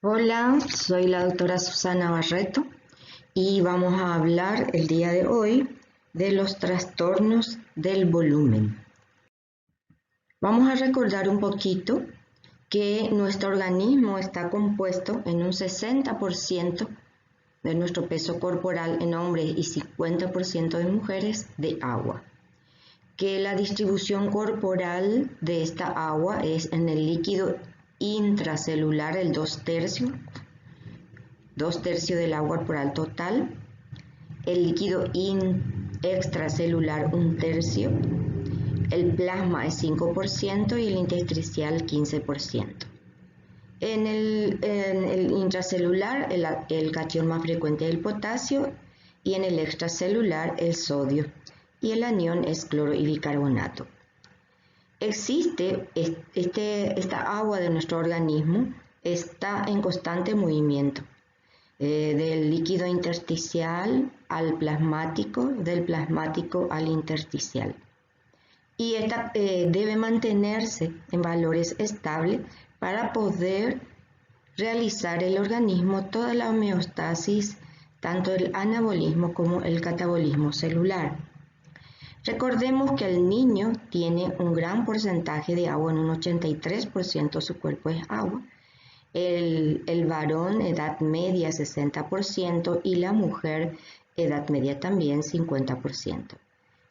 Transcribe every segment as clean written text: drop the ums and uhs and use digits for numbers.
Hola, soy la doctora Susana Barreto y vamos a hablar el día de hoy de los trastornos del volumen. Vamos a recordar un poquito que nuestro organismo está compuesto en un 60% de nuestro peso corporal en hombres y 50% de mujeres de agua. Que la distribución corporal de esta agua es en el líquido intracelular el 2/3 del agua corporal total, el líquido extracelular 1/3, el plasma es 5% y el intersticial 15%. En el intracelular el catión más frecuente es el potasio y en el extracelular el sodio y el anión es cloro y bicarbonato. Esta agua de nuestro organismo está en constante movimiento. Del líquido intersticial al plasmático, del plasmático al intersticial. Y esta debe mantenerse en valores estables para poder realizar el organismo toda la homeostasis, tanto el anabolismo como el catabolismo celular. Recordemos que el niño tiene un gran porcentaje de agua, en un 83% de su cuerpo es agua. El varón, edad media, 60%, y la mujer, edad media también, 50%.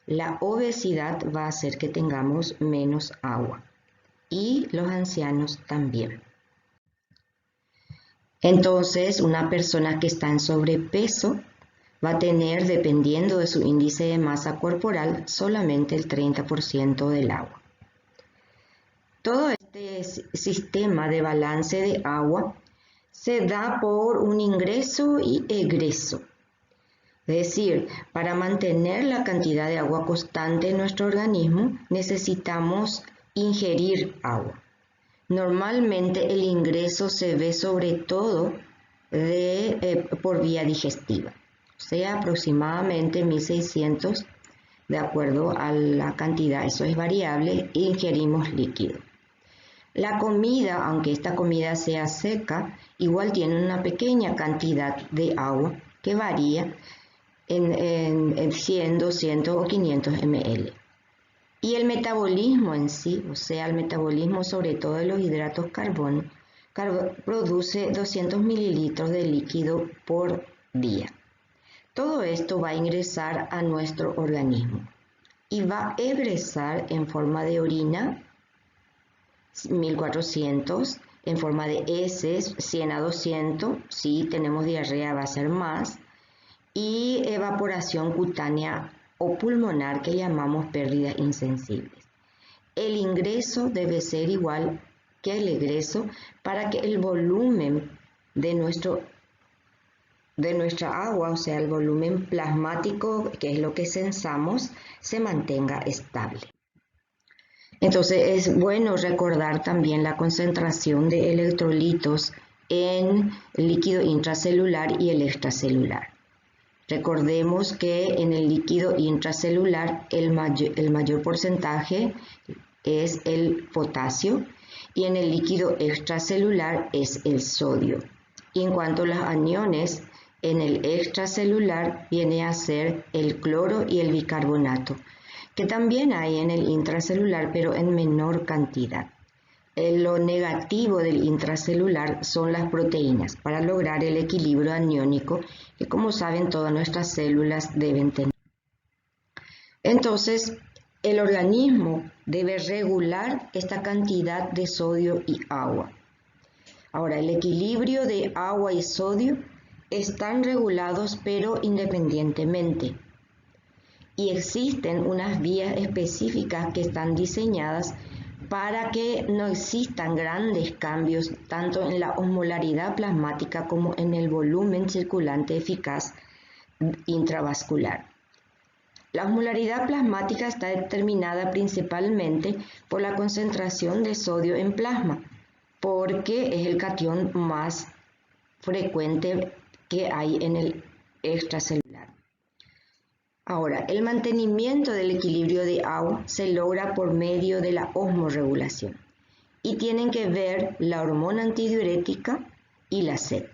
La obesidad va a hacer que tengamos menos agua, y los ancianos también. Entonces, una persona que está en sobrepeso va a tener, dependiendo de su índice de masa corporal, solamente el 30% del agua. Todo este sistema de balance de agua se da por un ingreso y egreso. Es decir, para mantener la cantidad de agua constante en nuestro organismo necesitamos ingerir agua. Normalmente el ingreso se ve sobre todo por vía digestiva, o sea, aproximadamente 1600, de acuerdo a la cantidad, eso es variable, ingerimos líquido. La comida, aunque esta comida sea seca, igual tiene una pequeña cantidad de agua que varía en 100, 200 o 500 ml. Y el metabolismo en sí, o sea, el metabolismo sobre todo de los hidratos carbono, produce 200 mililitros de líquido por día. Todo esto va a ingresar a nuestro organismo y va a egresar en forma de orina, 1400, en forma de heces, 100 a 200, si tenemos diarrea va a ser más, y evaporación cutánea o pulmonar que llamamos pérdidas insensibles. El ingreso debe ser igual que el egreso para que el volumen de nuestra agua, o sea, el volumen plasmático, que es lo que sensamos, se mantenga estable. Entonces es bueno recordar también la concentración de electrolitos en el líquido intracelular y el extracelular. Recordemos que en el líquido intracelular el mayor porcentaje es el potasio y en el líquido extracelular es el sodio. Y en cuanto a los aniones, en el extracelular viene a ser el cloro y el bicarbonato, que también hay en el intracelular, pero en menor cantidad. Lo negativo del intracelular son las proteínas, para lograr el equilibrio aniónico que, como saben, todas nuestras células deben tener. Entonces, el organismo debe regular esta cantidad de sodio y agua. Ahora, el equilibrio de agua y sodio están regulados pero independientemente. Y existen unas vías específicas que están diseñadas para que no existan grandes cambios tanto en la osmolaridad plasmática como en el volumen circulante eficaz intravascular. La osmolaridad plasmática está determinada principalmente por la concentración de sodio en plasma, porque es el catión más frecuente que hay en el extracelular. Ahora, el mantenimiento del equilibrio de agua se logra por medio de la osmorregulación y tienen que ver la hormona antidiurética y la sed,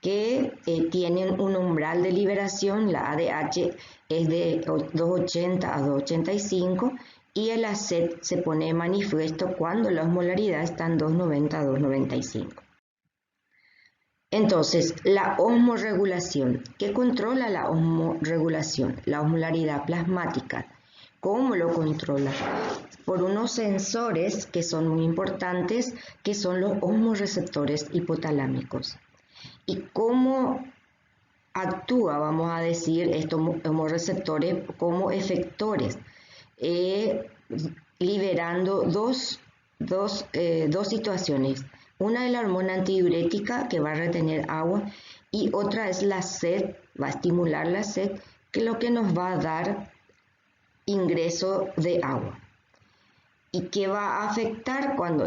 que tienen un umbral de liberación. La ADH es de 280 a 285 y el ACET se pone de manifiesto cuando la osmolaridad está en 290 a 295. Entonces, la osmorregulación. ¿Qué controla la osmorregulación? La osmolaridad plasmática. ¿Cómo lo controla? Por unos sensores que son muy importantes, que son los osmorreceptores hipotalámicos. ¿Y cómo actúa, vamos a decir, estos osmorreceptores como efectores? Liberando dos situaciones. Una es la hormona antidiurética, que va a retener agua, y otra es la sed, va a estimular la sed, que es lo que nos va a dar ingreso de agua. ¿Y qué va a afectar cuando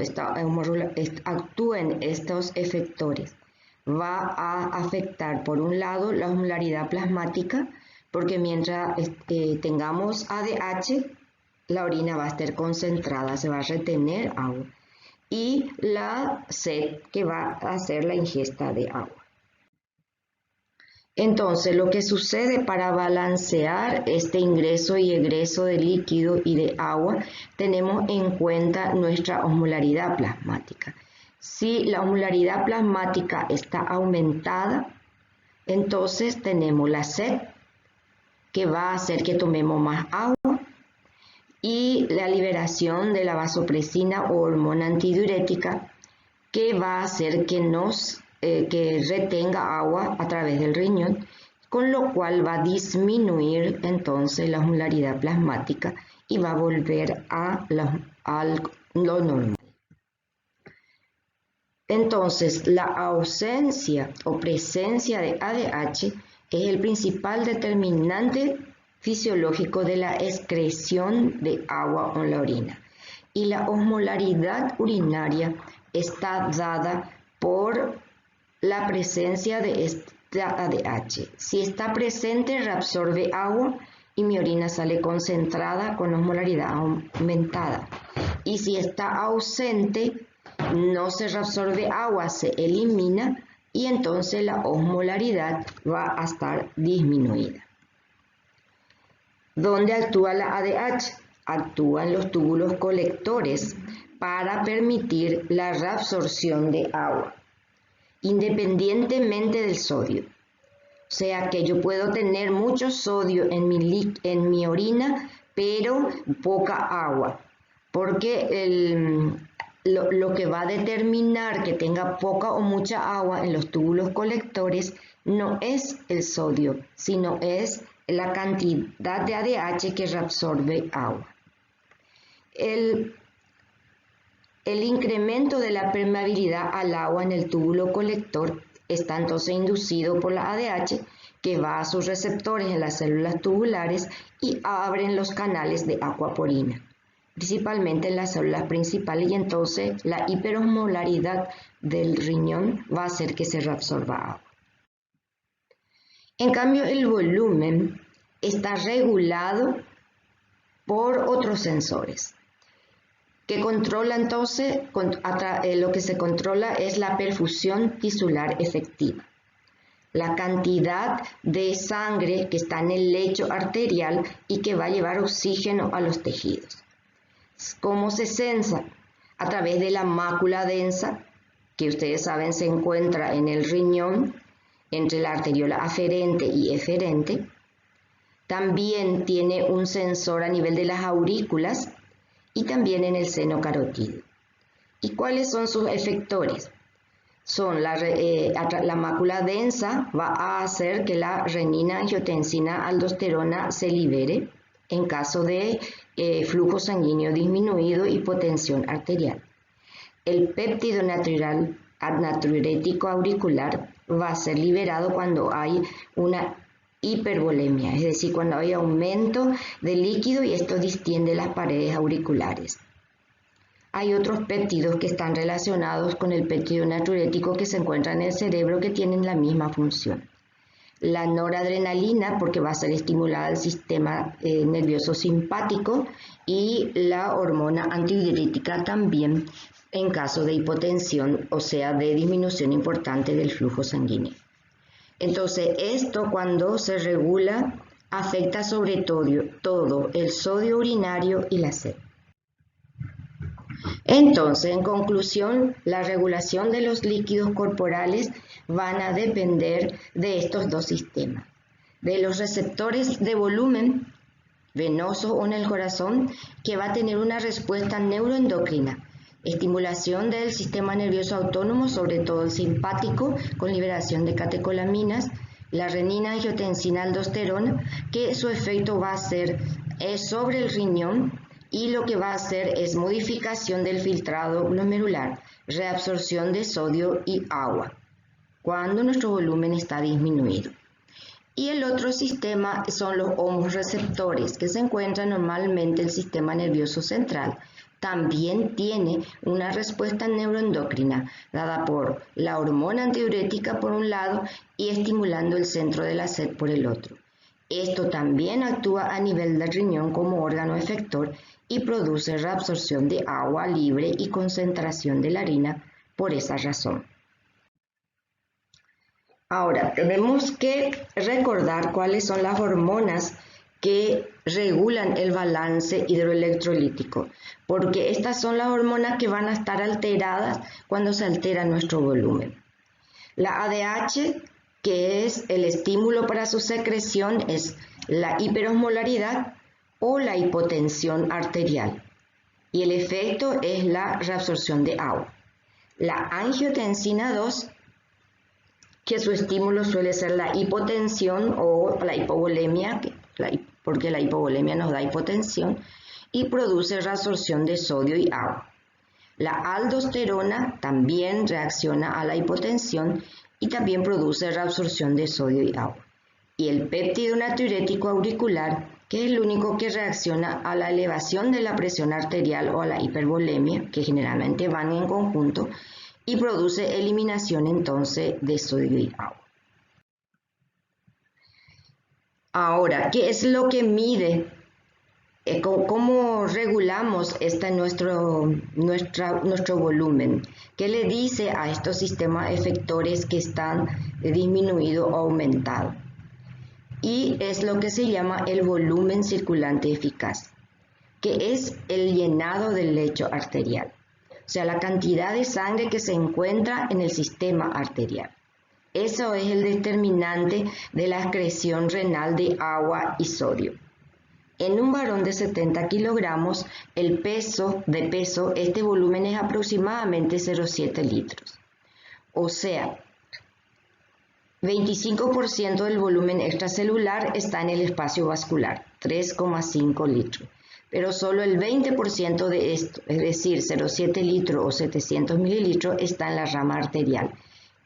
actúen estos efectores? Va a afectar, por un lado, la osmolaridad plasmática, porque mientras tengamos ADH, la orina va a estar concentrada, se va a retener agua. Y la sed, que va a hacer la ingesta de agua. Entonces, lo que sucede para balancear este ingreso y egreso de líquido y de agua, tenemos en cuenta nuestra osmolaridad plasmática. Si la osmolaridad plasmática está aumentada, entonces tenemos la sed, que va a hacer que tomemos más agua, y la liberación de la vasopresina o hormona antidiurética, que va a hacer que retenga agua a través del riñón, con lo cual va a disminuir entonces la osmolaridad plasmática y va a volver a lo normal. Entonces, la ausencia o presencia de ADH es el principal determinante fisiológico de la excreción de agua en la orina. Y la osmolaridad urinaria está dada por la presencia de esta ADH. Si está presente, reabsorbe agua y mi orina sale concentrada con osmolaridad aumentada. Y si está ausente, no se reabsorbe agua, se elimina y entonces la osmolaridad va a estar disminuida. ¿Dónde actúa la ADH? Actúa en los túbulos colectores para permitir la reabsorción de agua, independientemente del sodio. O sea que yo puedo tener mucho sodio en mi orina, pero poca agua, porque lo que va a determinar que tenga poca o mucha agua en los túbulos colectores no es el sodio, sino es la cantidad de ADH que reabsorbe agua. El incremento de la permeabilidad al agua en el túbulo colector está entonces inducido por la ADH, que va a sus receptores en las células tubulares y abren los canales de acuaporina, principalmente en las células principales, y entonces la hiperosmolaridad del riñón va a hacer que se reabsorba agua. En cambio, el volumen está regulado por otros sensores, que controla entonces, lo que se controla es la perfusión tisular efectiva, la cantidad de sangre que está en el lecho arterial y que va a llevar oxígeno a los tejidos. ¿Cómo se sensa? A través de la mácula densa, que ustedes saben se encuentra en el riñón, entre la arteriola aferente y eferente. También tiene un sensor a nivel de las aurículas y también en el seno carotídeo. ¿Y cuáles son sus efectores? Son la mácula densa va a hacer que la renina, angiotensina, aldosterona se libere en caso de flujo sanguíneo disminuido, hipotensión arterial. El péptido natriurético auricular va a ser liberado cuando hay una hipervolemia, es decir, cuando hay aumento de líquido y esto distiende las paredes auriculares. Hay otros péptidos que están relacionados con el péptido natriurético que se encuentran en el cerebro, que tienen la misma función. La noradrenalina, porque va a ser estimulada el sistema nervioso simpático, y la hormona antidiurética también en caso de hipotensión, o sea, de disminución importante del flujo sanguíneo. Entonces, esto cuando se regula afecta sobre todo el sodio urinario y la sed. Entonces, en conclusión, la regulación de los líquidos corporales van a depender de estos dos sistemas, de los receptores de volumen venoso o en el corazón, que va a tener una respuesta neuroendocrina, estimulación del sistema nervioso autónomo, sobre todo el simpático, con liberación de catecolaminas, la renina, angiotensina, aldosterona, que su efecto va a ser sobre el riñón y lo que va a hacer es modificación del filtrado glomerular, reabsorción de sodio y agua, cuando nuestro volumen está disminuido. Y el otro sistema son los hormoreceptores, que se encuentran normalmente en el sistema nervioso central. También tiene una respuesta neuroendocrina dada por la hormona antidiurética por un lado y estimulando el centro de la sed por el otro. Esto también actúa a nivel del riñón como órgano efector y produce reabsorción de agua libre y concentración de la orina por esa razón. Ahora, tenemos que recordar cuáles son las hormonas que regulan el balance hidroelectrolítico, porque estas son las hormonas que van a estar alteradas cuando se altera nuestro volumen. La ADH, que es el estímulo para su secreción, es la hiperosmolaridad o la hipotensión arterial, y el efecto es la reabsorción de agua. La angiotensina 2, que su estímulo suele ser la hipotensión o la hipovolemia, porque la hipovolemia nos da hipotensión, y produce reabsorción de sodio y agua. La aldosterona también reacciona a la hipotensión y también produce reabsorción de sodio y agua. Y el péptido natriurético auricular, que es el único que reacciona a la elevación de la presión arterial o a la hipervolemia, que generalmente van en conjunto, y produce eliminación entonces de sodio y agua. Ahora, ¿qué es lo que mide? ¿Cómo regulamos nuestro volumen? ¿Qué le dice a estos sistemas efectores que están disminuidos o aumentados? Y es lo que se llama el volumen circulante eficaz, que es el llenado del lecho arterial. O sea, la cantidad de sangre que se encuentra en el sistema arterial. Eso es el determinante de la excreción renal de agua y sodio. En un varón de 70 kilogramos, este volumen es aproximadamente 0,7 litros. O sea, 25% del volumen extracelular está en el espacio vascular, 3,5 litros. Pero solo el 20% de esto, es decir, 0,7 litros o 700 mililitros, está en la rama arterial.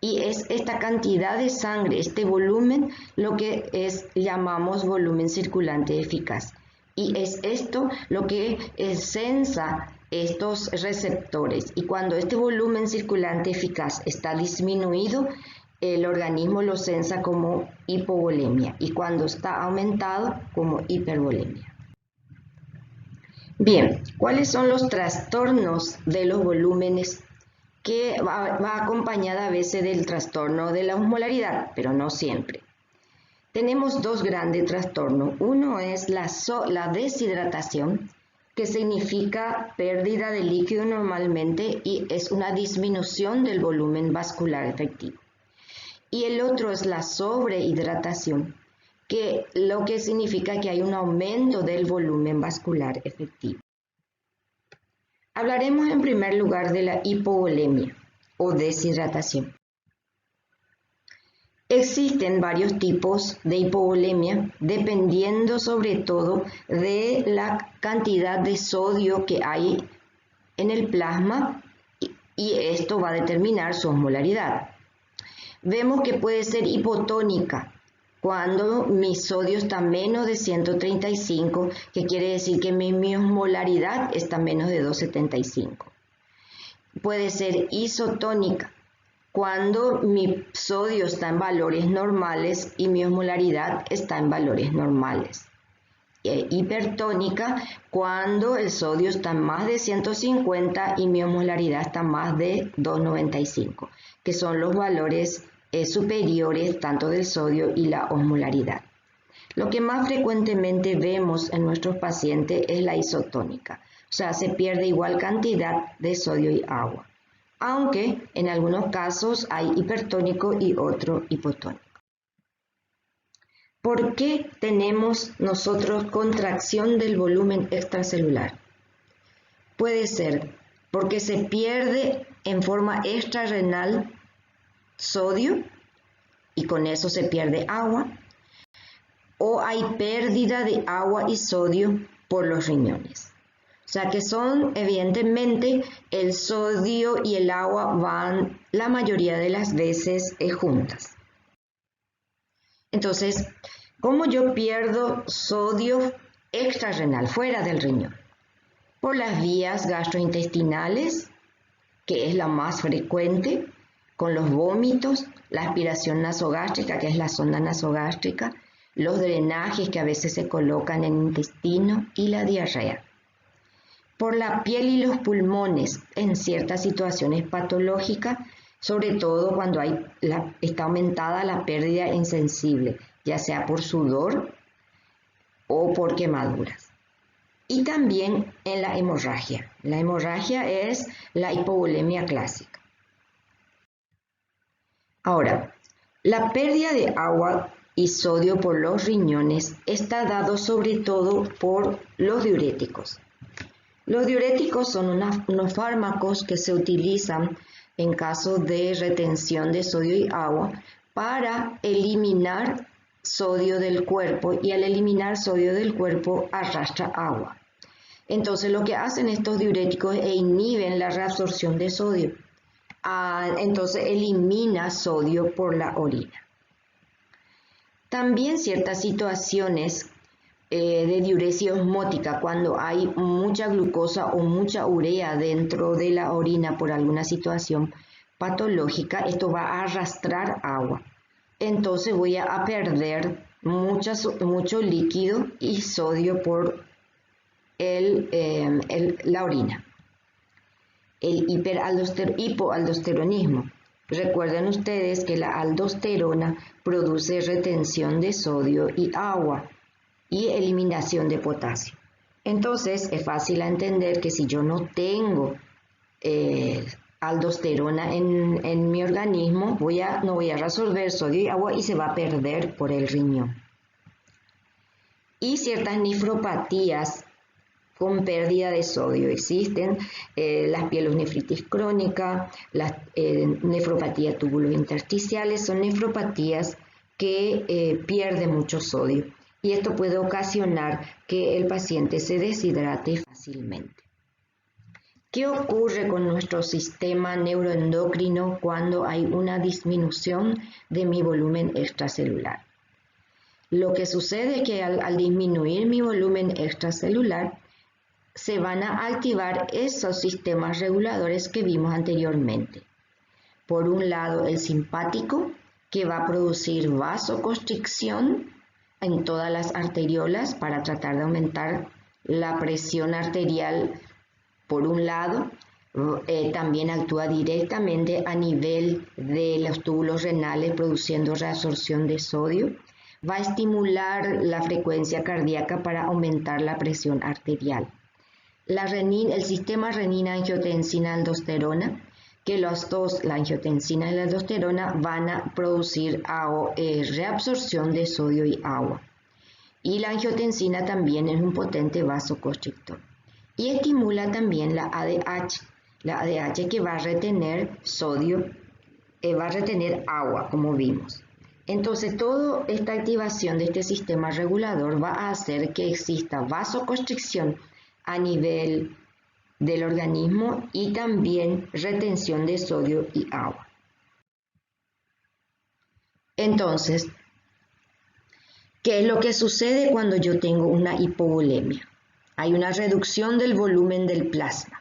Y es esta cantidad de sangre, este volumen, lo que llamamos volumen circulante eficaz. Y es esto lo que sensa estos receptores. Y cuando este volumen circulante eficaz está disminuido, el organismo lo sensa como hipovolemia. Y cuando está aumentado, como hipervolemia. Bien, ¿cuáles son los trastornos de los volúmenes? Que va acompañada a veces del trastorno de la osmolaridad, pero no siempre. Tenemos dos grandes trastornos. Uno es la deshidratación, que significa pérdida de líquido normalmente y es una disminución del volumen vascular efectivo. Y el otro es la sobrehidratación, que lo que significa que hay un aumento del volumen vascular efectivo. Hablaremos en primer lugar de la hipovolemia o deshidratación. Existen varios tipos de hipovolemia dependiendo sobre todo de la cantidad de sodio que hay en el plasma y esto va a determinar su osmolaridad. Vemos que puede ser hipotónica cuando mi sodio está menos de 135, que quiere decir que mi osmolaridad está menos de 275. Puede ser isotónica cuando mi sodio está en valores normales y mi osmolaridad está en valores normales. hipertónica cuando el sodio está más de 150 y mi osmolaridad está más de 2,95, que son los valores superiores tanto del sodio y la osmolaridad. Lo que más frecuentemente vemos en nuestros pacientes es la isotónica, o sea, se pierde igual cantidad de sodio y agua, aunque en algunos casos hay hipertónico y otro hipotónico. ¿Por qué tenemos nosotros contracción del volumen extracelular? Puede ser porque se pierde en forma extrarrenal sodio y con eso se pierde agua, o hay pérdida de agua y sodio por los riñones. O sea que son, evidentemente, el sodio y el agua van la mayoría de las veces juntas. Entonces, ¿cómo yo pierdo sodio extrarrenal fuera del riñón? Por las vías gastrointestinales, que es la más frecuente, con los vómitos, la aspiración nasogástrica, que es la sonda nasogástrica, los drenajes que a veces se colocan en el intestino y la diarrea. Por la piel y los pulmones en ciertas situaciones patológicas, sobre todo cuando está aumentada la pérdida insensible, ya sea por sudor o por quemaduras. Y también en la hemorragia. La hemorragia es la hipovolemia clásica. Ahora, la pérdida de agua y sodio por los riñones está dado sobre todo por los diuréticos. Los diuréticos son unos fármacos que se utilizan en caso de retención de sodio y agua para eliminar sodio del cuerpo, y al eliminar sodio del cuerpo arrastra agua. Entonces lo que hacen estos diuréticos es inhiben la reabsorción de sodio. Entonces elimina sodio por la orina. También ciertas situaciones de diuresis osmótica, cuando hay mucha glucosa o mucha urea dentro de la orina por alguna situación patológica, esto va a arrastrar agua. Entonces voy a perder mucho líquido y sodio por la orina. El hipoaldosteronismo. Recuerden ustedes que la aldosterona produce retención de sodio y agua y eliminación de potasio. Entonces es fácil entender que si yo no tengo aldosterona en mi organismo, no voy a resolver sodio y agua y se va a perder por el riñón. Y ciertas nefropatías con pérdida de sodio existen, las pielonefritis crónica, las nefropatías tubulointersticiales, son nefropatías que pierden mucho sodio. Y esto puede ocasionar que el paciente se deshidrate fácilmente. ¿Qué ocurre con nuestro sistema neuroendocrino cuando hay una disminución de mi volumen extracelular? Lo que sucede es que al disminuir mi volumen extracelular, se van a activar esos sistemas reguladores que vimos anteriormente. Por un lado, el simpático, que va a producir vasoconstricción en todas las arteriolas para tratar de aumentar la presión arterial por un lado. También actúa directamente a nivel de los túbulos renales produciendo reabsorción de sodio. Va a estimular la frecuencia cardíaca para aumentar la presión arterial. El sistema renina-angiotensina-aldosterona, que los dos, la angiotensina y la aldosterona, van a producir reabsorción de sodio y agua. Y la angiotensina también es un potente vasoconstrictor. Y estimula también la ADH que va a retener sodio, va a retener agua, como vimos. Entonces, toda esta activación de este sistema regulador va a hacer que exista vasoconstricción a nivel del organismo y también retención de sodio y agua. Entonces, ¿qué es lo que sucede cuando yo tengo una hipovolemia? Hay una reducción del volumen del plasma.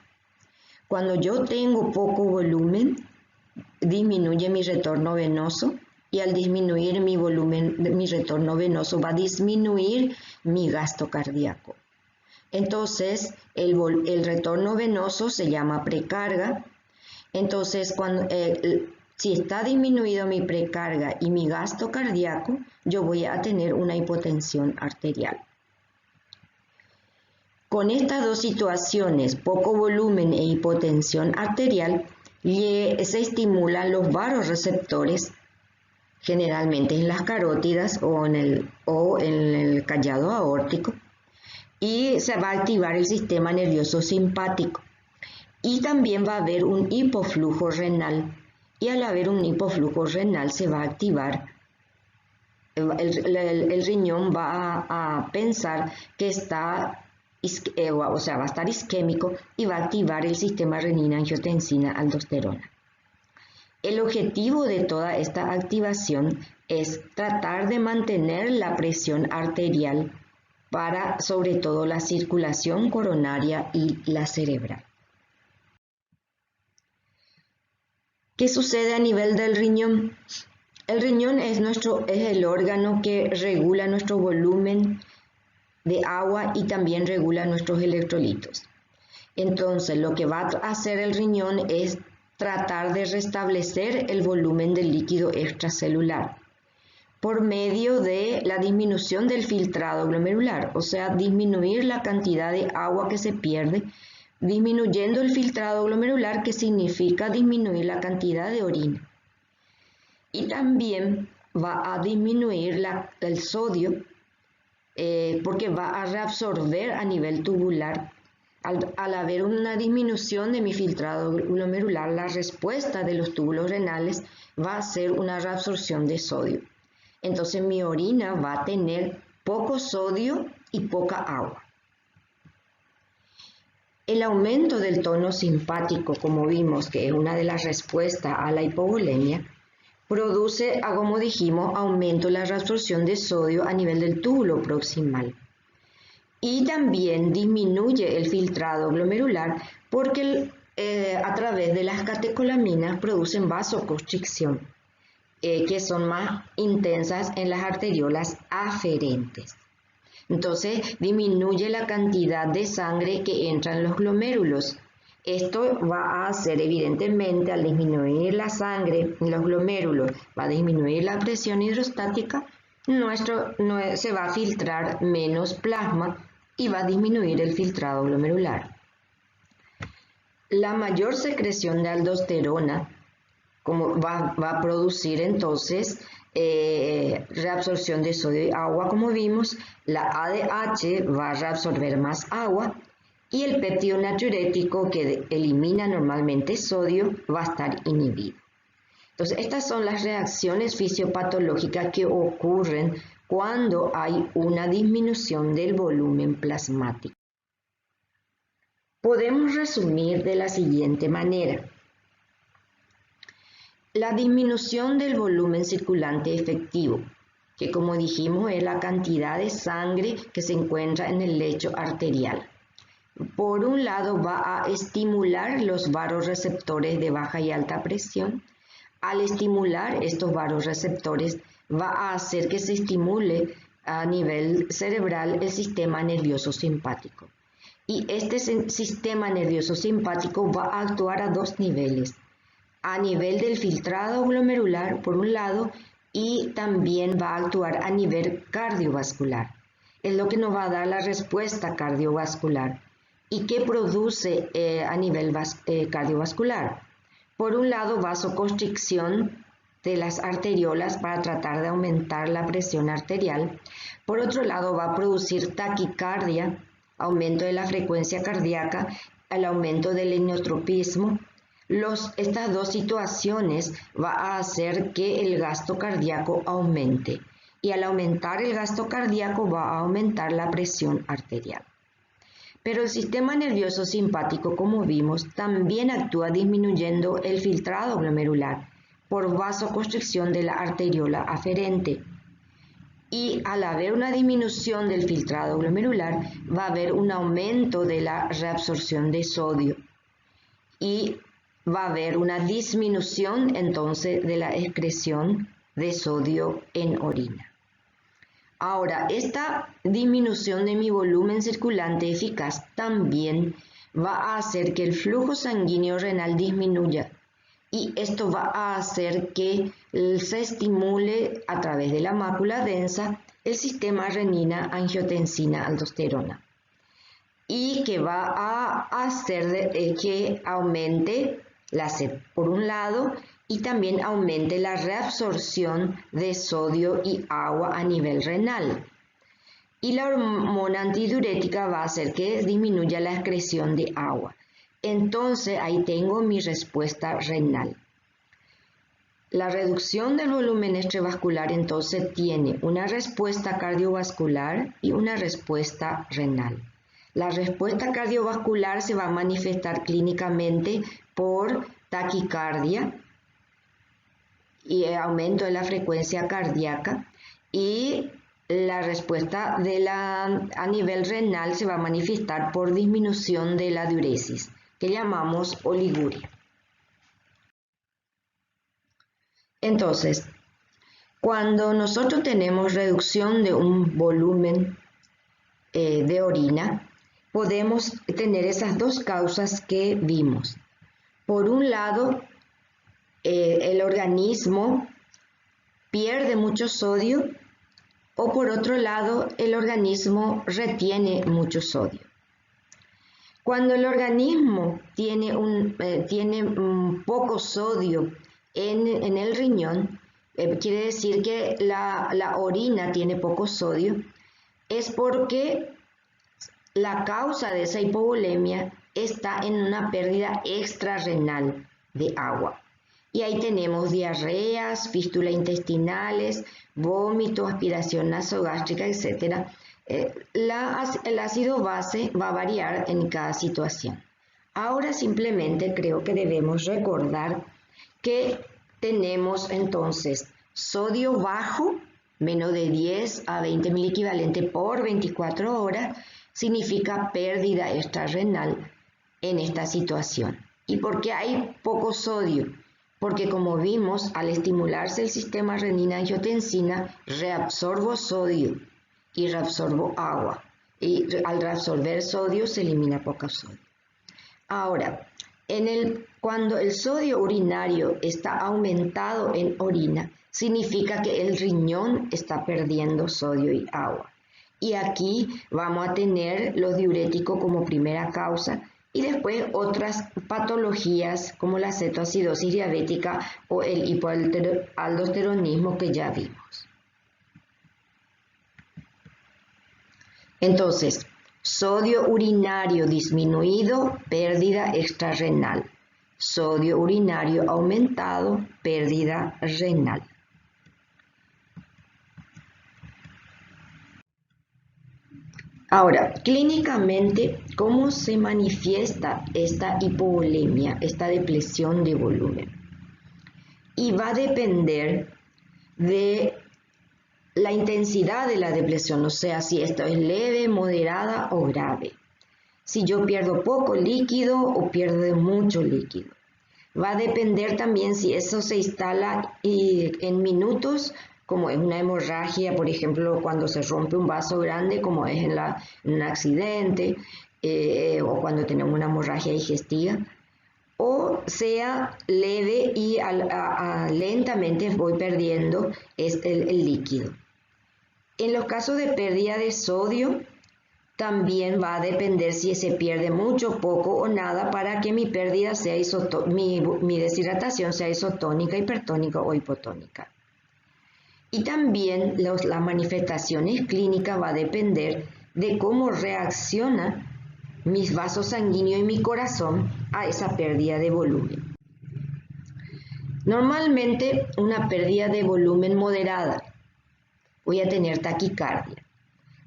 Cuando yo tengo poco volumen, disminuye mi retorno venoso, y al disminuir mi volumen, mi retorno venoso, va a disminuir mi gasto cardíaco. Entonces, el retorno venoso se llama precarga. Entonces, si está disminuido mi precarga y mi gasto cardíaco, yo voy a tener una hipotensión arterial. Con estas dos situaciones, poco volumen e hipotensión arterial, se estimulan los vasoreceptores, generalmente en las carótidas o en el callado aórtico, y se va a activar el sistema nervioso simpático. Y también va a haber un hipoflujo renal, y al haber un hipoflujo renal se va a activar, el riñón va a pensar que está, va a estar isquémico y va a activar el sistema renina-angiotensina-aldosterona. El objetivo de toda esta activación es tratar de mantener la presión arterial para sobre todo la circulación coronaria y la cerebral. ¿Qué sucede a nivel del riñón? El riñón es el órgano que regula nuestro volumen de agua y también regula nuestros electrolitos. Entonces, lo que va a hacer el riñón es tratar de restablecer el volumen del líquido extracelular por medio de la disminución del filtrado glomerular, o sea, disminuir la cantidad de agua que se pierde, disminuyendo el filtrado glomerular, que significa disminuir la cantidad de orina. Y también va a disminuir el sodio, porque va a reabsorber a nivel tubular. Al haber una disminución de mi filtrado glomerular, la respuesta de los túbulos renales va a ser una reabsorción de sodio. Entonces mi orina va a tener poco sodio y poca agua. El aumento del tono simpático, como vimos que es una de las respuestas a la hipovolemia, produce, como dijimos, aumento de la reabsorción de sodio a nivel del túbulo proximal. Y también disminuye el filtrado glomerular porque a través de las catecolaminas producen vasoconstricción, que son más intensas en las arteriolas aferentes. Entonces disminuye la cantidad de sangre que entra en los glomérulos. Esto va a hacer evidentemente, al disminuir la sangre en los glomérulos, va a disminuir la presión hidrostática, se va a filtrar menos plasma y va a disminuir el filtrado glomerular. La mayor secreción de aldosterona va a producir entonces reabsorción de sodio y agua, como vimos. La ADH va a reabsorber más agua y el péptido natriurético, que elimina normalmente sodio, va a estar inhibido. Entonces, estas son las reacciones fisiopatológicas que ocurren cuando hay una disminución del volumen plasmático. Podemos resumir de la siguiente manera. La disminución del volumen circulante efectivo, que como dijimos es la cantidad de sangre que se encuentra en el lecho arterial. Por un lado va a estimular los vasoreceptores de baja y alta presión. Al estimular estos vasoreceptores va a hacer que se estimule a nivel cerebral el sistema nervioso simpático. Y este sistema nervioso simpático va a actuar a dos niveles. A nivel del filtrado glomerular, por un lado, y también va a actuar a nivel cardiovascular. Es lo que nos va a dar la respuesta cardiovascular. ¿Y qué produce a nivel cardiovascular? Por un lado, vasoconstricción de las arteriolas para tratar de aumentar la presión arterial. Por otro lado, va a producir taquicardia, aumento de la frecuencia cardíaca, el aumento del inotropismo. Estas dos situaciones va a hacer que el gasto cardíaco aumente, y al aumentar el gasto cardíaco va a aumentar la presión arterial. Pero el sistema nervioso simpático, como vimos, también actúa disminuyendo el filtrado glomerular por vasoconstricción de la arteriola aferente. Y al haber una disminución del filtrado glomerular, va a haber un aumento de la reabsorción de sodio y va a haber una disminución entonces de la excreción de sodio en orina. Ahora, esta disminución de mi volumen circulante eficaz también va a hacer que el flujo sanguíneo renal disminuya, y esto va a hacer que se estimule a través de la mácula densa el sistema renina-angiotensina-aldosterona, y que va a hacer que aumente la sed por un lado y también aumente la reabsorción de sodio y agua a nivel renal. Y la hormona antidiurética va a hacer que disminuya la excreción de agua. Entonces ahí tengo mi respuesta renal. La reducción del volumen extravascular entonces tiene una respuesta cardiovascular y una respuesta renal. La respuesta cardiovascular se va a manifestar clínicamente por taquicardia y aumento de la frecuencia cardíaca, y la respuesta a nivel renal se va a manifestar por disminución de la diuresis, que llamamos oliguria. Entonces, cuando nosotros tenemos reducción de un volumen de orina, podemos tener esas dos causas que vimos. Por un lado, el organismo pierde mucho sodio, o por otro lado, el organismo retiene mucho sodio. Cuando el organismo tiene un poco sodio en el riñón, quiere decir que la orina tiene poco sodio, es porque la causa de esa hipovolemia está en una pérdida extrarrenal de agua. Y ahí tenemos diarreas, fístulas intestinales, vómito, aspiración nasogástrica, etc. El ácido base va a variar en cada situación. Ahora simplemente creo que debemos recordar que tenemos entonces sodio bajo, menos de 10 a 20 miliequivalente por 24 horas, significa pérdida extrarrenal en esta situación. ¿Y por qué hay poco sodio? Porque como vimos, al estimularse el sistema renina-angiotensina, reabsorbo sodio y reabsorbo agua. Y al reabsorber sodio se elimina poco sodio. Ahora, cuando el sodio urinario está aumentado en orina, significa que el riñón está perdiendo sodio y agua. Y aquí vamos a tener los diuréticos como primera causa, y después otras patologías como la cetoacidosis diabética o el hipoaldosteronismo que ya vimos. Entonces, sodio urinario disminuido, pérdida extrarrenal. Sodio urinario aumentado, pérdida renal. Ahora, clínicamente, ¿cómo se manifiesta esta hipovolemia, esta depresión de volumen? Y va a depender de la intensidad de la depresión, o sea, si esto es leve, moderada o grave. Si yo pierdo poco líquido o pierdo mucho líquido. Va a depender también si eso se instala en minutos, como es una hemorragia, por ejemplo, cuando se rompe un vaso grande, como es en un accidente, o cuando tenemos una hemorragia digestiva, o sea leve y lentamente voy perdiendo el líquido. En los casos de pérdida de sodio, también va a depender si se pierde mucho, poco o nada para que mi pérdida sea mi deshidratación sea isotónica, hipertónica o hipotónica. Y también las manifestaciones clínicas va a depender de cómo reacciona mis vasos sanguíneos y mi corazón a esa pérdida de volumen. Normalmente una pérdida de volumen moderada, voy a tener taquicardia,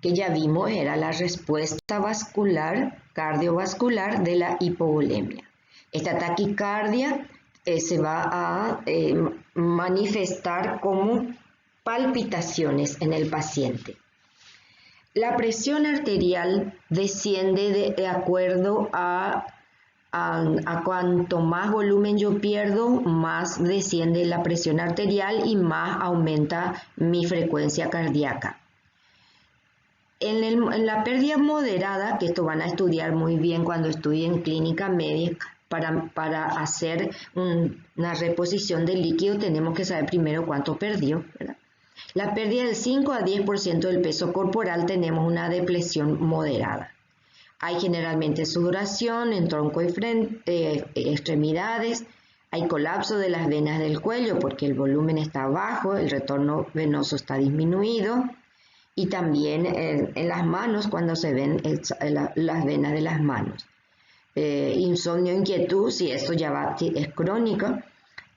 que ya vimos era la respuesta cardiovascular de la hipovolemia. Esta taquicardia se va a manifestar como palpitaciones en el paciente. La presión arterial desciende de acuerdo a A cuanto más volumen yo pierdo, más desciende la presión arterial y más aumenta mi frecuencia cardíaca. En la pérdida moderada, que esto van a estudiar muy bien cuando estudien clínica médica, para hacer una reposición del líquido tenemos que saber primero cuánto perdió, ¿verdad? La pérdida del 5 a 10% del peso corporal tenemos una depresión moderada. Hay generalmente sudoración en tronco y frente, extremidades, hay colapso de las venas del cuello porque el volumen está bajo, el retorno venoso está disminuido, y también en las manos cuando se ven las venas de las manos. Insomnio, inquietud, si esto ya es crónico,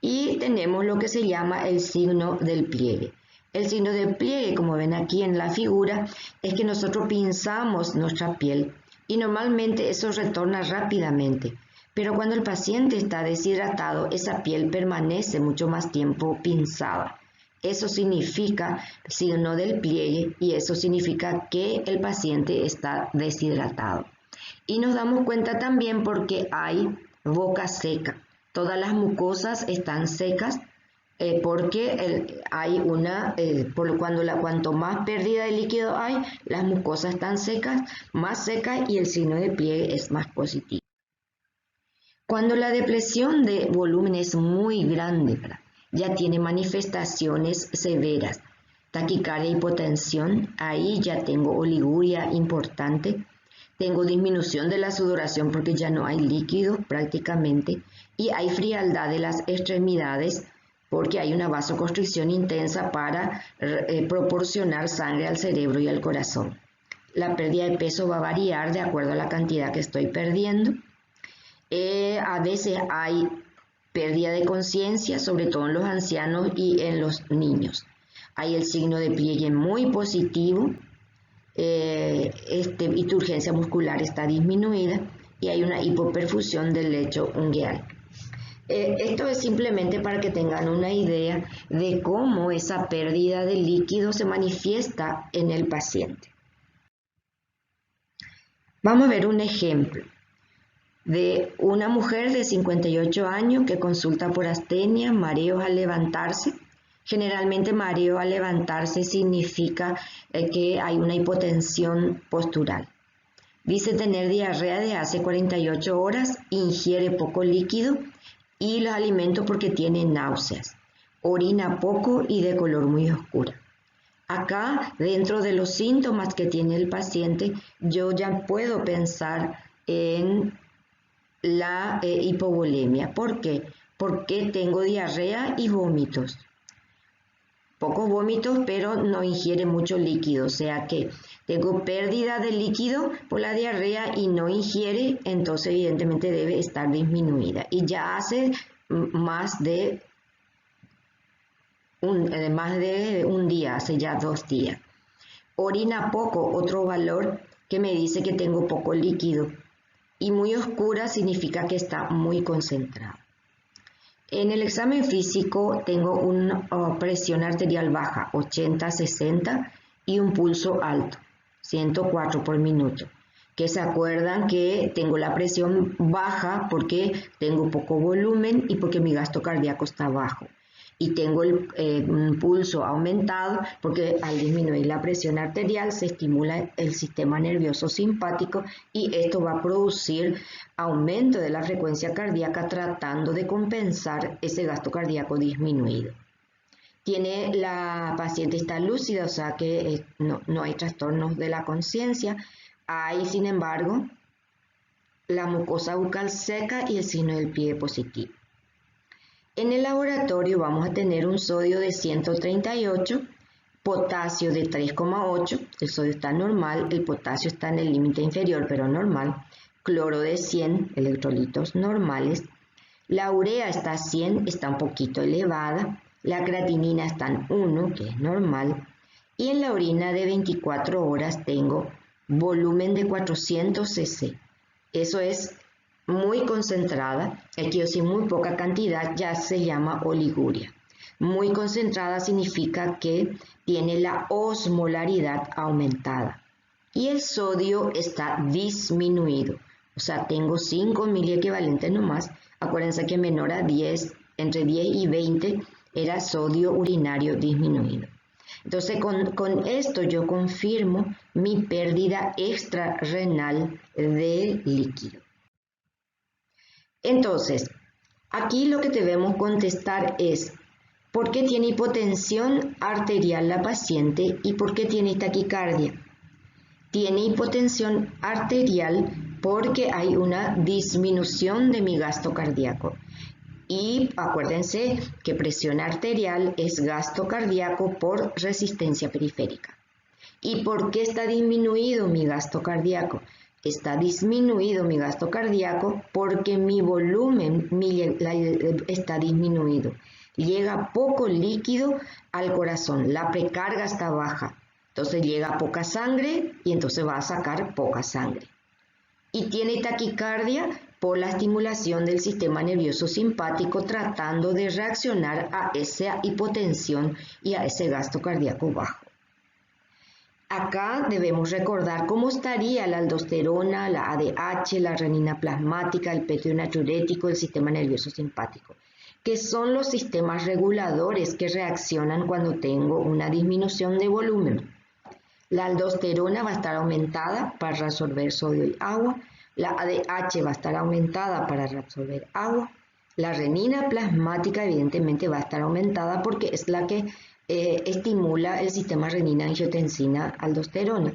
y tenemos lo que se llama el signo del pliegue. El signo del pliegue, como ven aquí en la figura, es que nosotros pinzamos nuestra piel y normalmente eso retorna rápidamente, pero cuando el paciente está deshidratado, esa piel permanece mucho más tiempo pinzada. Eso significa signo del pliegue y eso significa que el paciente está deshidratado. Y nos damos cuenta también porque hay boca seca. Todas las mucosas están secas porque hay cuanto más pérdida de líquido hay, las mucosas están más secas y el signo de pliegue es más positivo. Cuando la depresión de volumen es muy grande, ¿verdad?, ya tiene manifestaciones severas, taquicardia, hipotensión, ahí ya tengo oliguria importante, tengo disminución de la sudoración porque ya no hay líquido prácticamente, y hay frialdad de las extremidades porque hay una vasoconstricción intensa para proporcionar sangre al cerebro y al corazón. La pérdida de peso va a variar de acuerdo a la cantidad que estoy perdiendo. A veces hay pérdida de conciencia, sobre todo en los ancianos y en los niños. Hay el signo de pliegue muy positivo, y tu urgencia muscular está disminuida y hay una hipoperfusión del lecho ungueal. Esto es simplemente para que tengan una idea de cómo esa pérdida de líquido se manifiesta en el paciente. Vamos a ver un ejemplo de una mujer de 58 años que consulta por astenia, mareos al levantarse. Generalmente mareo al levantarse significa que hay una hipotensión postural. Dice tener diarrea de hace 48 horas, ingiere poco líquido y los alimentos porque tiene náuseas, orina poco y de color muy oscuro. Acá, dentro de los síntomas que tiene el paciente, yo ya puedo pensar en la hipovolemia. ¿Por qué? Porque tengo diarrea y vómitos. Pocos vómitos, pero no ingiere mucho líquido, o sea que tengo pérdida de líquido por la diarrea y no ingiere, entonces evidentemente debe estar disminuida. Y ya hace más de un día, hace ya 2 días. Orina poco, otro valor que me dice que tengo poco líquido. Y muy oscura significa que está muy concentrado. En el examen físico tengo una presión arterial baja, 80-60, y un pulso alto, 104 por minuto. Que se acuerdan que tengo la presión baja porque tengo poco volumen y porque mi gasto cardíaco está bajo. Y tengo un pulso aumentado porque al disminuir la presión arterial se estimula el sistema nervioso simpático y esto va a producir aumento de la frecuencia cardíaca tratando de compensar ese gasto cardíaco disminuido. La paciente está lúcida, o sea que no hay trastornos de la conciencia. Hay, sin embargo, la mucosa bucal seca y el signo del pliegue positivo. En el laboratorio vamos a tener un sodio de 138, potasio de 3,8, el sodio está normal, el potasio está en el límite inferior pero normal, cloro de 100, electrolitos normales, la urea está a 100, está un poquito elevada, la creatinina está en 1, que es normal, y en la orina de 24 horas tengo volumen de 400 cc. Eso es muy concentrada, aquí yo sí muy poca cantidad, ya se llama oliguria. Muy concentrada significa que tiene la osmolaridad aumentada y el sodio está disminuido. O sea, tengo 5 miliequivalentes nomás. Acuérdense que menor a 10, entre 10 y 20 era sodio urinario disminuido. Entonces, con esto yo confirmo mi pérdida extrarrenal de líquido. Entonces, aquí lo que debemos contestar es ¿por qué tiene hipotensión arterial la paciente y por qué tiene taquicardia? Tiene hipotensión arterial porque hay una disminución de mi gasto cardíaco. Y acuérdense que presión arterial es gasto cardíaco por resistencia periférica. ¿Y por qué está disminuido mi gasto cardíaco? Está disminuido mi gasto cardíaco porque mi volumen está disminuido. Llega poco líquido al corazón, la precarga está baja. Entonces llega poca sangre y entonces va a sacar poca sangre. Y tiene taquicardia por la estimulación del sistema nervioso simpático tratando de reaccionar a esa hipotensión y a ese gasto cardíaco bajo. Acá debemos recordar cómo estaría la aldosterona, la ADH, la renina plasmática, el petio natriurético, el sistema nervioso simpático, que son los sistemas reguladores que reaccionan cuando tengo una disminución de volumen. La aldosterona va a estar aumentada para reabsorber sodio y agua, la ADH va a estar aumentada para reabsorber agua, la renina plasmática evidentemente va a estar aumentada porque es la que estimula el sistema renina-angiotensina-aldosterona.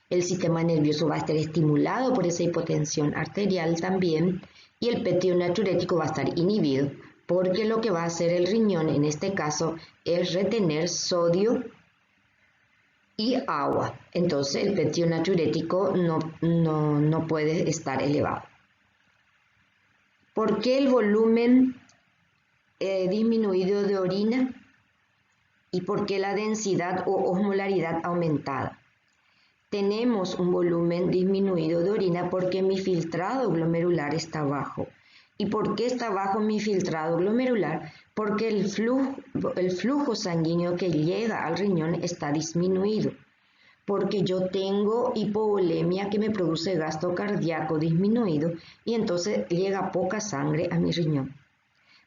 El sistema nervioso va a estar estimulado por esa hipotensión arterial también y el petio natriurético va a estar inhibido porque lo que va a hacer el riñón en este caso es retener sodio y agua. Entonces el petio natriurético no puede estar elevado. ¿Por qué el volumen disminuido de orina? ¿Y por qué la densidad o osmolaridad aumentada? Tenemos un volumen disminuido de orina porque mi filtrado glomerular está bajo. ¿Y por qué está bajo mi filtrado glomerular? Porque el flujo sanguíneo que llega al riñón está disminuido. Porque yo tengo hipovolemia que me produce gasto cardíaco disminuido y entonces llega poca sangre a mi riñón,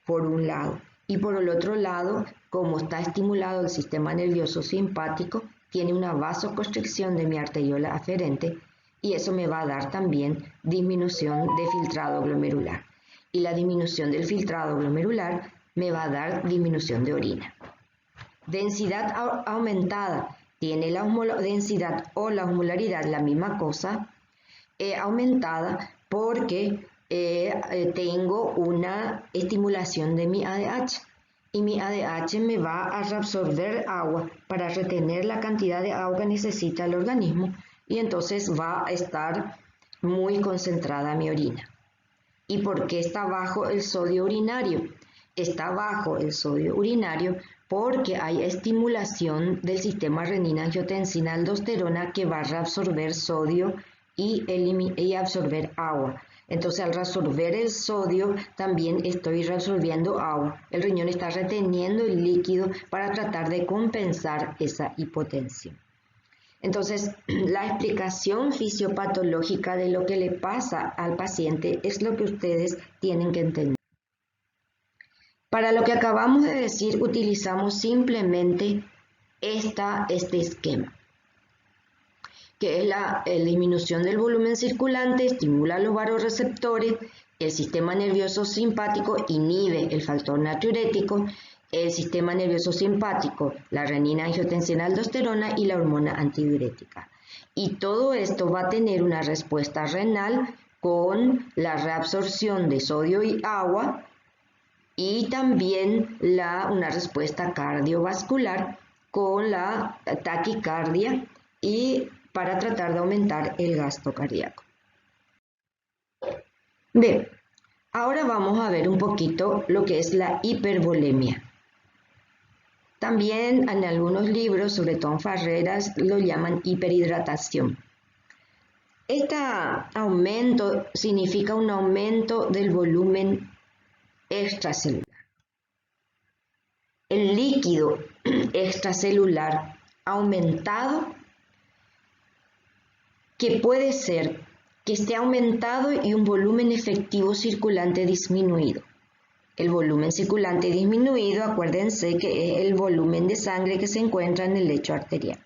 por un lado. Y por el otro lado, como está estimulado el sistema nervioso simpático, tiene una vasoconstricción de mi arteriola aferente y eso me va a dar también disminución de filtrado glomerular. Y la disminución del filtrado glomerular me va a dar disminución de orina. Densidad aumentada. Tiene la densidad o la osmolaridad, la misma cosa, aumentada porque tengo una estimulación de mi ADH y mi ADH me va a reabsorber agua para retener la cantidad de agua que necesita el organismo y entonces va a estar muy concentrada mi orina. ¿Y por qué está bajo el sodio urinario? Está bajo el sodio urinario porque hay estimulación del sistema renina-angiotensina-aldosterona que va a reabsorber sodio y absorber agua. Entonces al reabsorber el sodio también estoy reabsorbiendo agua. El riñón está reteniendo el líquido para tratar de compensar esa hipotensión. Entonces, la explicación fisiopatológica de lo que le pasa al paciente es lo que ustedes tienen que entender. Para lo que acabamos de decir, utilizamos simplemente este esquema, que es la disminución del volumen circulante, estimula los vasoreceptores, el sistema nervioso simpático inhibe el factor natriurético, el sistema nervioso simpático, la renina-angiotensina-aldosterona y la hormona antidiurética. Y todo esto va a tener una respuesta renal con la reabsorción de sodio y agua y también una respuesta cardiovascular con la taquicardia y para tratar de aumentar el gasto cardíaco. Bien, ahora vamos a ver un poquito lo que es la hipervolemia. También en algunos libros, sobre todo en Farreras, lo llaman hiperhidratación. Este aumento significa un aumento del volumen extracelular. El líquido extracelular aumentado, que puede ser que esté aumentado y un volumen efectivo circulante disminuido. El volumen circulante disminuido, acuérdense que es el volumen de sangre que se encuentra en el lecho arterial.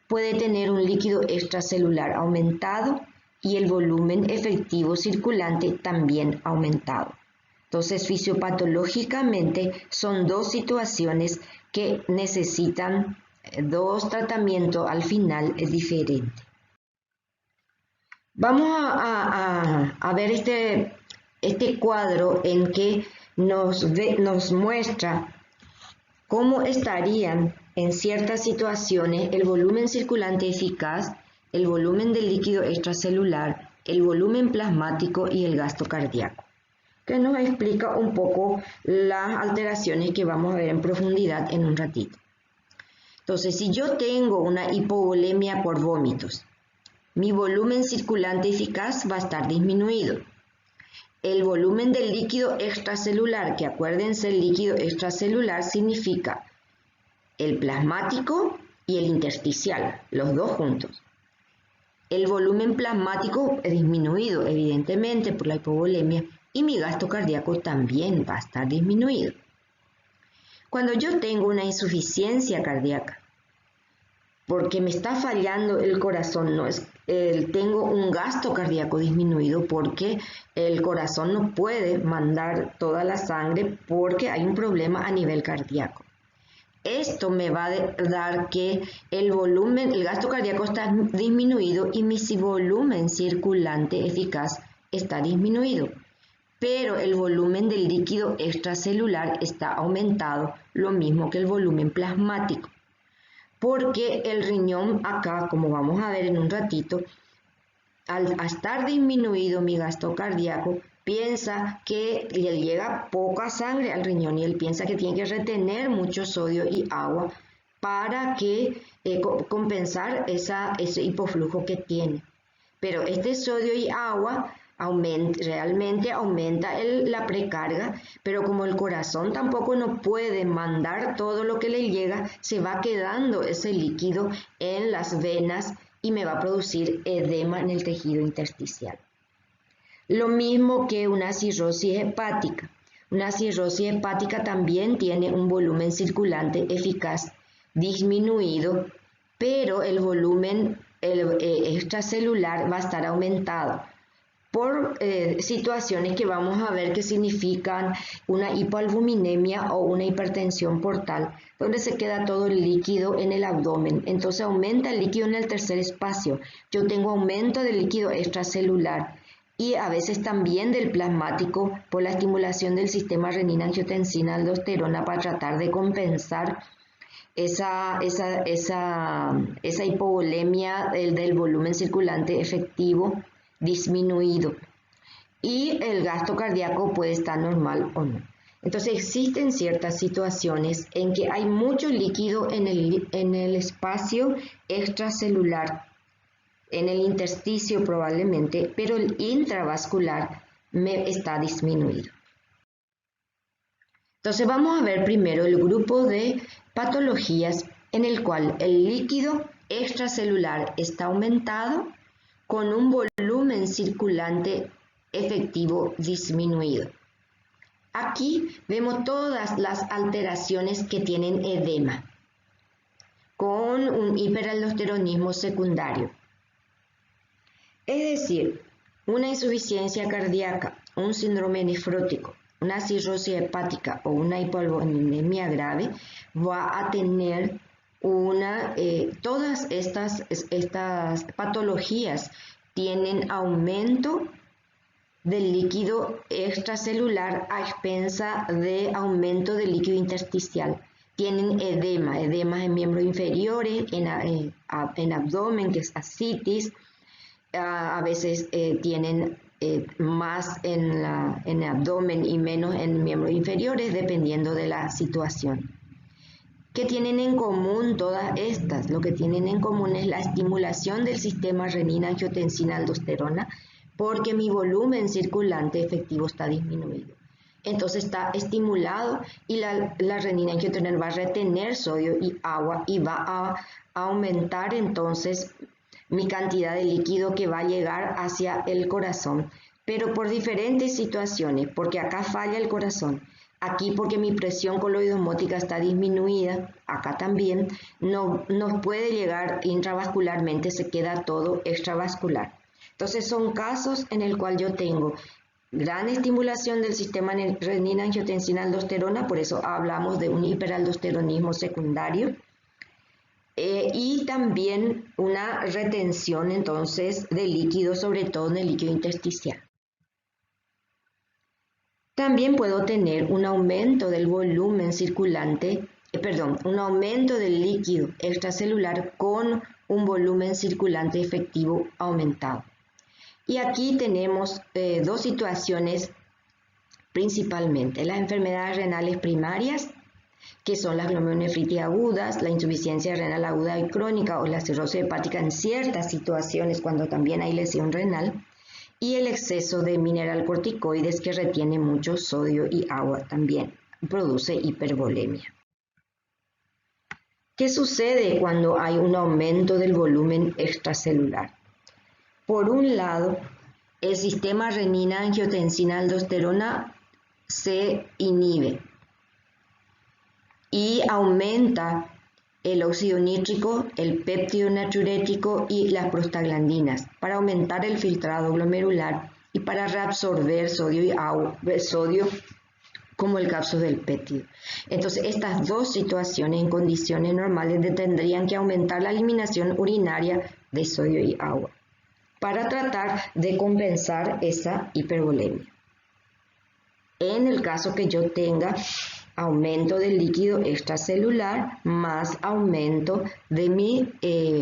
Puede tener un líquido extracelular aumentado y el volumen efectivo circulante también aumentado. Entonces, fisiopatológicamente son dos situaciones que necesitan dos tratamientos al final diferentes. Vamos a ver este cuadro en que nos muestra cómo estarían en ciertas situaciones el volumen circulante eficaz, el volumen del líquido extracelular, el volumen plasmático y el gasto cardíaco, que nos explica un poco las alteraciones que vamos a ver en profundidad en un ratito. Entonces, si yo tengo una hipovolemia por vómitos, mi volumen circulante eficaz va a estar disminuido. El volumen del líquido extracelular, que acuérdense, el líquido extracelular significa el plasmático y el intersticial, los dos juntos. El volumen plasmático es disminuido, evidentemente, por la hipovolemia, y mi gasto cardíaco también va a estar disminuido. Cuando yo tengo una insuficiencia cardíaca, porque me está fallando el corazón, tengo un gasto cardíaco disminuido porque el corazón no puede mandar toda la sangre porque hay un problema a nivel cardíaco. Esto me va a dar que el gasto cardíaco está disminuido y mi volumen circulante eficaz está disminuido, pero el volumen del líquido extracelular está aumentado, lo mismo que el volumen plasmático. Porque el riñón acá, como vamos a ver en un ratito, al estar disminuido mi gasto cardíaco, piensa que le llega poca sangre al riñón y él piensa que tiene que retener mucho sodio y agua para que compensar ese hipoflujo que tiene. Pero este sodio y agua realmente aumenta la precarga, pero como el corazón tampoco no puede mandar todo lo que le llega, se va quedando ese líquido en las venas y me va a producir edema en el tejido intersticial. Lo mismo que una cirrosis hepática. Una cirrosis hepática también tiene un volumen circulante eficaz disminuido, pero el volumen extracelular va a estar aumentado por situaciones que vamos a ver que significan una hipoalbuminemia o una hipertensión portal, donde se queda todo el líquido en el abdomen. Entonces aumenta el líquido en el tercer espacio. Yo tengo aumento del líquido extracelular y a veces también del plasmático por la estimulación del sistema renina-angiotensina-aldosterona para tratar de compensar esa hipovolemia del volumen circulante efectivo disminuido, y el gasto cardíaco puede estar normal o no. Entonces existen ciertas situaciones en que hay mucho líquido en el espacio extracelular, en el intersticio probablemente, pero el intravascular está disminuido. Entonces vamos a ver primero el grupo de patologías en el cual el líquido extracelular está aumentado con un volumen circulante efectivo disminuido. Aquí vemos todas las alteraciones que tienen edema, con un hiperaldosteronismo secundario. Es decir, una insuficiencia cardíaca, un síndrome nefrótico, una cirrosis hepática o una hipoalbuminemia grave va a tener todas estas patologías tienen aumento del líquido extracelular a expensa de aumento del líquido intersticial. Tienen edemas en miembros inferiores, en abdomen, que es ascitis, a veces tienen más en el abdomen y menos en miembros inferiores, dependiendo de la situación. ¿Qué tienen en común todas estas? Lo que tienen en común es la estimulación del sistema renina-angiotensina-aldosterona, porque mi volumen circulante efectivo está disminuido. Entonces está estimulado y la renina-angiotensina va a retener sodio y agua y va a aumentar entonces mi cantidad de líquido que va a llegar hacia el corazón, pero por diferentes situaciones, porque acá falla el corazón, aquí porque mi presión coloidosmótica está disminuida, acá también, no puede llegar intravascularmente, se queda todo extravascular. Entonces son casos en el cual yo tengo gran estimulación del sistema renina-angiotensina-aldosterona, por eso hablamos de un hiperaldosteronismo secundario, y también una retención entonces de líquido, sobre todo en el líquido intersticial. También puedo tener un aumento del volumen circulante, un aumento del líquido extracelular con un volumen circulante efectivo aumentado. Y aquí tenemos dos situaciones principalmente: las enfermedades renales primarias, que son las glomerulonefritis agudas, la insuficiencia renal aguda y crónica o la cirrosis hepática en ciertas situaciones cuando también hay lesión renal, y el exceso de mineralocorticoides que retiene mucho sodio y agua también produce hipervolemia. ¿Qué sucede cuando hay un aumento del volumen extracelular? Por un lado, el sistema renina-angiotensina-aldosterona se inhibe y aumenta el óxido nítrico, el péptido natriurético y las prostaglandinas para aumentar el filtrado glomerular y para reabsorber sodio y agua, sodio como el caso del péptido. Entonces, estas dos situaciones en condiciones normales tendrían que aumentar la eliminación urinaria de sodio y agua para tratar de compensar esa hipervolemia. En el caso que yo tenga aumento del líquido extracelular más aumento de mi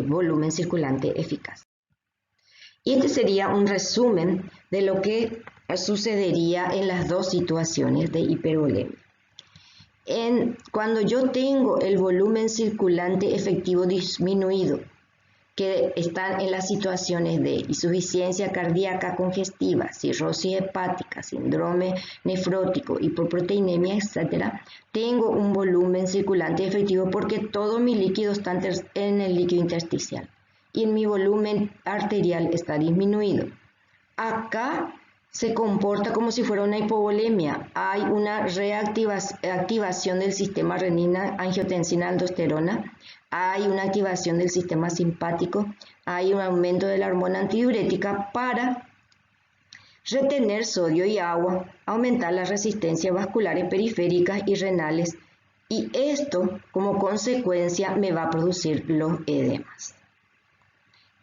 volumen circulante eficaz. Y este sería un resumen de lo que sucedería en las dos situaciones de hipervolemia. Cuando yo tengo el volumen circulante efectivo disminuido, que están en las situaciones de insuficiencia cardíaca congestiva, cirrosis hepática, síndrome nefrótico, hipoproteinemia, etc., tengo un volumen circulante efectivo porque todo mi líquido está en el líquido intersticial y mi volumen arterial está disminuido. Acá se comporta como si fuera una hipovolemia. Hay una reactivación del sistema renina-angiotensina-aldosterona, hay una activación del sistema simpático, hay un aumento de la hormona antidiurética para retener sodio y agua, aumentar las resistencias vasculares periféricas y renales, y esto como consecuencia me va a producir los edemas.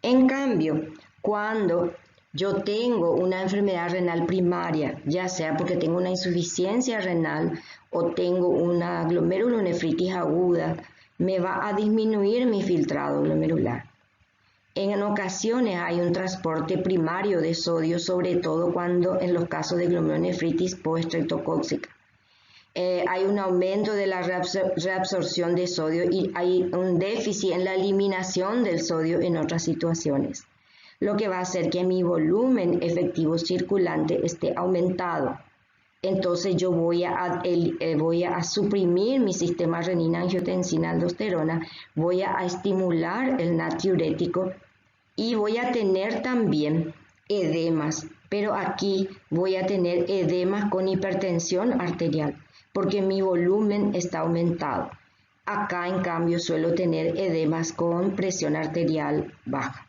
En cambio, cuando yo tengo una enfermedad renal primaria, ya sea porque tengo una insuficiencia renal o tengo una glomerulonefritis aguda, me va a disminuir mi filtrado glomerular. En ocasiones hay un transporte primario de sodio, sobre todo cuando en los casos de glomerulonefritis post-estreptocóxica. Hay un aumento de la reabsorción de sodio y hay un déficit en la eliminación del sodio en otras situaciones, lo que va a hacer que mi volumen efectivo circulante esté aumentado. Entonces yo voy a suprimir mi sistema renina-angiotensina-aldosterona, voy a estimular el natriurético y voy a tener también edemas, pero aquí voy a tener edemas con hipertensión arterial, porque mi volumen está aumentado. Acá, en cambio, suelo tener edemas con presión arterial baja.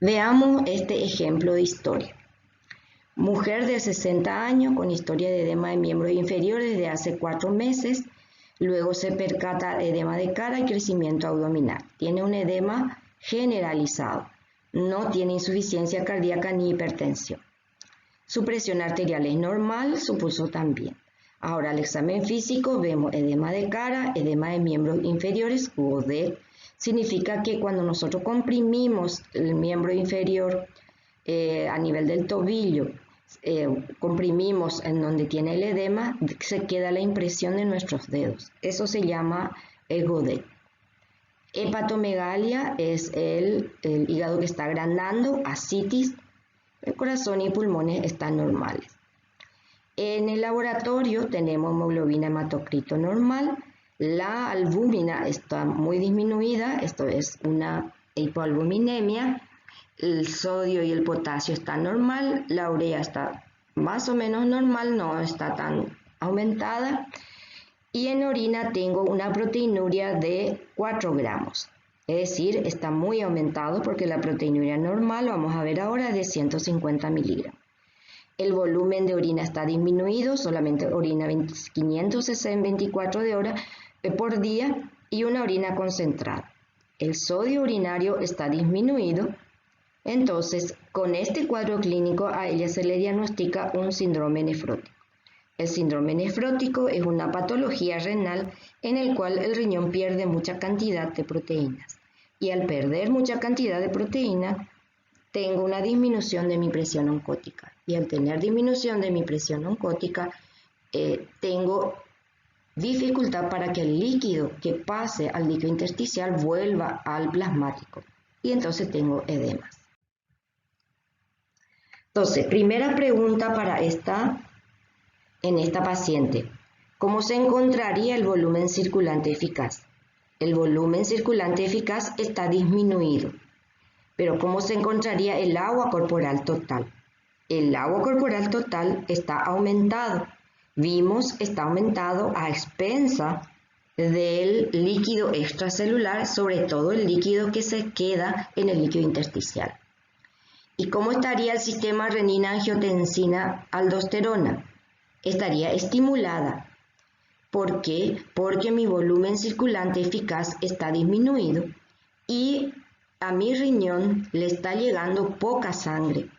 Veamos este ejemplo de historia. Mujer de 60 años con historia de edema de miembros inferiores desde hace 4 meses. Luego se percata de edema de cara y crecimiento abdominal. Tiene un edema generalizado. No tiene insuficiencia cardíaca ni hipertensión. Su presión arterial es normal, su pulso también. Ahora, al examen físico vemos edema de cara, edema de miembros inferiores, UOD. Significa que cuando nosotros comprimimos el miembro inferior a nivel del tobillo, comprimimos en donde tiene el edema, se queda la impresión de nuestros dedos. Eso se llama EGOD. Hepatomegalia es el hígado que está agrandando, ascitis, el corazón y pulmones están normales. En el laboratorio tenemos hemoglobina hematocrito normal, La albúmina está muy disminuida, esto es una hipoalbuminemia. El sodio y el potasio están normal, la urea está más o menos normal, no está tan aumentada. Y en orina tengo una proteinuria de 4 gramos. Es decir, está muy aumentado porque la proteinuria normal, vamos a ver ahora, es de 150 miligramos. El volumen de orina está disminuido, solamente orina 500 cc en 24 de horas por día y una orina concentrada. El sodio urinario está disminuido, entonces con este cuadro clínico a ella se le diagnostica un síndrome nefrótico. El síndrome nefrótico es una patología renal en el cual el riñón pierde mucha cantidad de proteínas y al perder mucha cantidad de proteína tengo una disminución de mi presión oncótica y al tener disminución de mi presión oncótica tengo dificultad para que el líquido que pase al líquido intersticial vuelva al plasmático y entonces tengo edemas. Entonces, primera pregunta para en esta paciente, ¿cómo se encontraría el volumen circulante eficaz? El volumen circulante eficaz está disminuido, pero ¿cómo se encontraría el agua corporal total? El agua corporal total está aumentado. Vimos, está aumentado a expensa del líquido extracelular, sobre todo el líquido que se queda en el líquido intersticial. ¿Y cómo estaría el sistema renina-angiotensina-aldosterona? Estaría estimulada. ¿Por qué? Porque mi volumen circulante eficaz está disminuido y a mi riñón le está llegando poca sangre.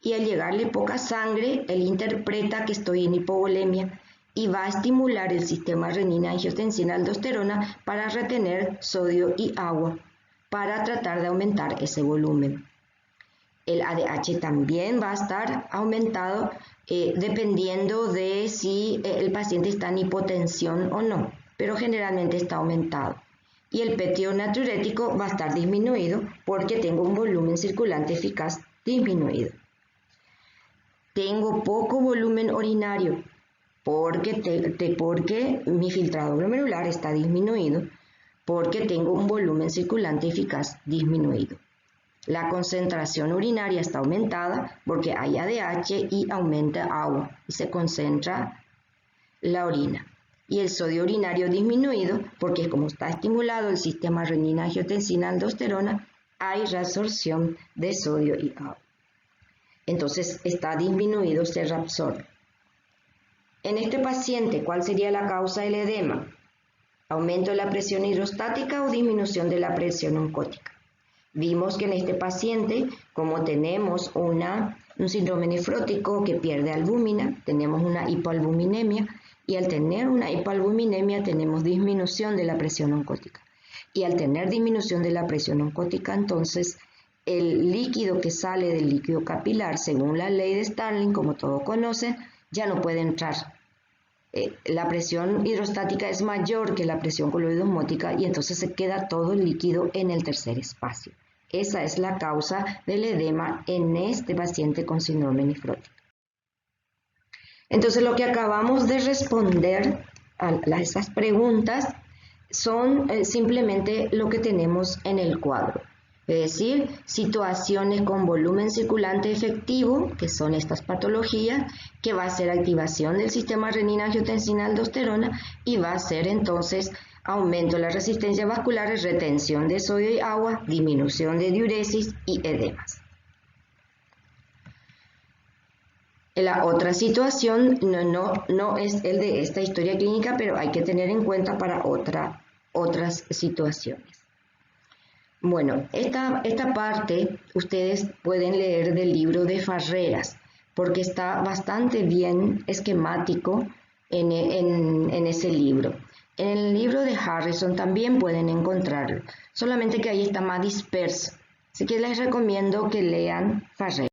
Y al llegarle poca sangre, él interpreta que estoy en hipovolemia y va a estimular el sistema renina-angiotensina-aldosterona para retener sodio y agua, para tratar de aumentar ese volumen. El ADH también va a estar aumentado dependiendo de si el paciente está en hipotensión o no, pero generalmente está aumentado. Y el PTO natriurético va a estar disminuido porque tengo un volumen circulante eficaz disminuido. Tengo poco volumen urinario porque mi filtrado glomerular está disminuido, porque tengo un volumen circulante eficaz disminuido. La concentración urinaria está aumentada porque hay ADH y aumenta agua y se concentra la orina. Y el sodio urinario disminuido porque como está estimulado el sistema renina-angiotensina-aldosterona, hay reabsorción de sodio y agua. Entonces está disminuido, se reabsorbe. En este paciente, ¿cuál sería la causa del edema? ¿Aumento de la presión hidrostática o disminución de la presión oncótica? Vimos que en este paciente, como tenemos un síndrome nefrótico que pierde albúmina, tenemos una hipoalbuminemia y al tener una hipoalbuminemia tenemos disminución de la presión oncótica. Y al tener disminución de la presión oncótica, entonces el líquido que sale del líquido capilar, según la ley de Starling, como todos conocen, ya no puede entrar. La presión hidrostática es mayor que la presión coloidosmótica y entonces se queda todo el líquido en el tercer espacio. Esa es la causa del edema en este paciente con síndrome nefrótico. Entonces lo que acabamos de responder a esas preguntas son simplemente lo que tenemos en el cuadro. Es decir, situaciones con volumen circulante efectivo, que son estas patologías, que va a ser activación del sistema renina-angiotensina-aldosterona y va a ser entonces aumento de la resistencia vascular, retención de sodio y agua, disminución de diuresis y edemas. La otra situación no es el de esta historia clínica, pero hay que tener en cuenta para otras situaciones. Bueno, esta parte ustedes pueden leer del libro de Farreras, porque está bastante bien esquemático en ese libro. En el libro de Harrison también pueden encontrarlo, solamente que ahí está más disperso. Así que les recomiendo que lean Farreras.